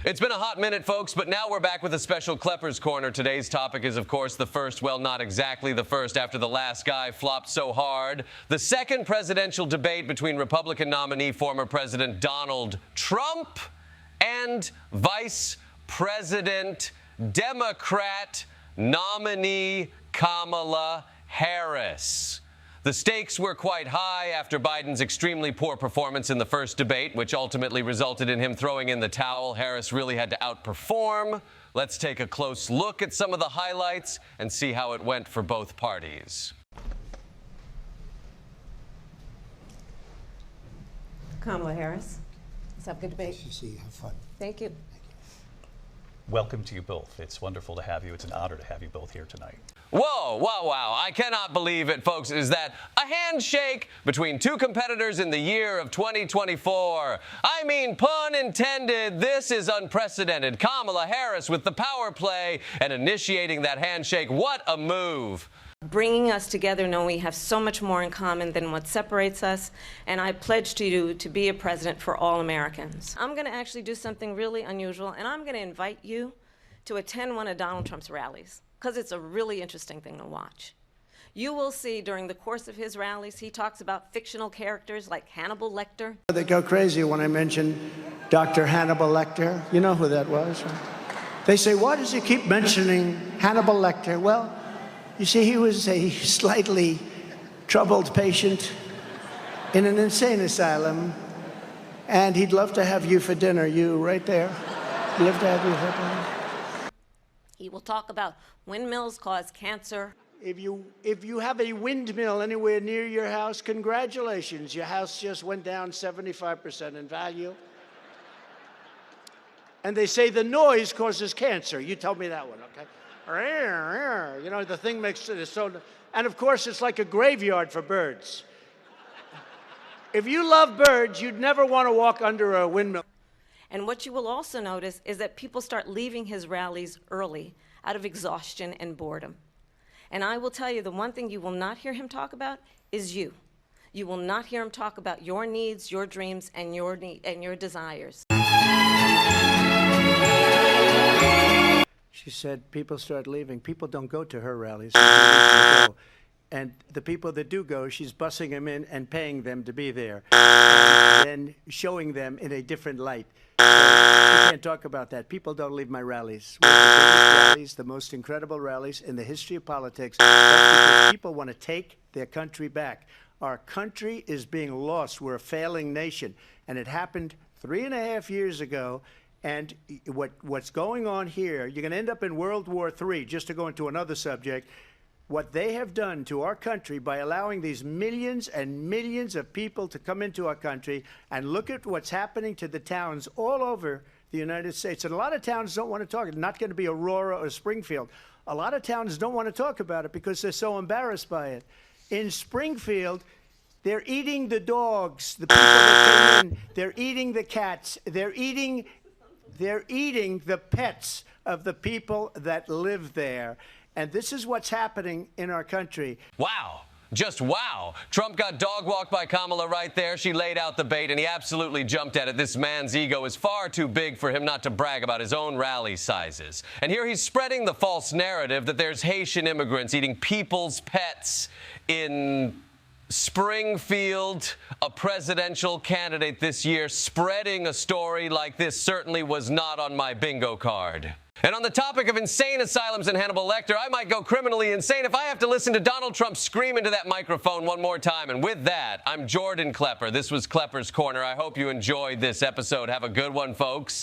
It's been a hot minute, folks, but now we're back with a special Klepper's Corner. Today's topic is, of course, the first, well, not exactly the first after the last guy flopped so hard, the second presidential debate between Republican nominee former President Donald Trump and Vice President Democrat nominee Kamala Harris. The stakes were quite high after Biden's extremely poor performance in the first debate, which ultimately resulted in him throwing in the towel. Harris really had to outperform. Let's take a close look at some of the highlights and see how it went for both parties. Kamala Harris, let's have a good debate. Nice to see you. Have fun. Thank you. Welcome to you both. It's wonderful to have you. It's an honor to have you both here tonight. Whoa, wow, wow. I cannot believe it, folks. Is that a handshake between two competitors in the year of 2024? I mean, pun intended, this is unprecedented. Kamala Harris with the power play and initiating that handshake. What a move. Bringing us together, knowing we have so much more in common than what separates us, and I pledge to you to be a president for all Americans. I'm going to actually do something really unusual, and I'm going to invite you to attend one of Donald Trump's rallies, because it's a really interesting thing to watch. You will see during the course of his rallies, he talks about fictional characters like Hannibal Lecter. They go crazy when I mention Dr. Hannibal Lecter. You know who that was, right? They say, why does he keep mentioning Hannibal Lecter? Well, you see, he was a slightly troubled patient in an insane asylum, and he'd love to have you for dinner, you right there. He'd love to have you for dinner. He will talk about windmills cause cancer. If you have a windmill anywhere near your house, congratulations. Your house just went down 75% in value. And they say the noise causes cancer. You told me that one, okay? You know, the thing makes it so... And, of course, it's like a graveyard for birds. If you love birds, you'd never want to walk under a windmill. And what you will also notice is that people start leaving his rallies early out of exhaustion and boredom. And I will tell you, the one thing you will not hear him talk about is you. You will not hear him talk about your needs, your dreams, and your desires. She said people start leaving. People don't go to her rallies. And the people that do go, she's bussing them in and paying them to be there, and then showing them in a different light. So you can't talk about that. People don't leave my rallies. One of the biggest rallies, the most incredible rallies in the history of politics. That's because people want to take their country back. Our country is being lost. We're a failing nation. And it happened 3.5 years ago. And what's going on here, you're going to end up in World War III, just to go into another subject. What they have done to our country by allowing these millions and millions of people to come into our country, and look at what's happening to the towns all over the United States. And a lot of towns don't want to talk. It's not going to be Aurora or Springfield. A lot of towns don't want to talk about it because they're so embarrassed by it. In Springfield, they're eating the dogs, the people that came in. They're eating the cats. They're eating the pets of the people that live there. And this is what's happening in our country. Wow. Just wow. Trump got dog walked by Kamala right there. She laid out the bait, and he absolutely jumped at it. This man's ego is far too big for him not to brag about his own rally sizes. And here he's spreading the false narrative that there's Haitian immigrants eating people's pets in Springfield. A presidential candidate this year spreading a story like this certainly was not on my bingo card. And on the topic of insane asylums and Hannibal Lecter, I might go criminally insane if I have to listen to Donald Trump scream into that microphone one more time. And with that, I'm Jordan Klepper. This was Klepper's Corner. I hope you enjoyed this episode. Have a good one, folks.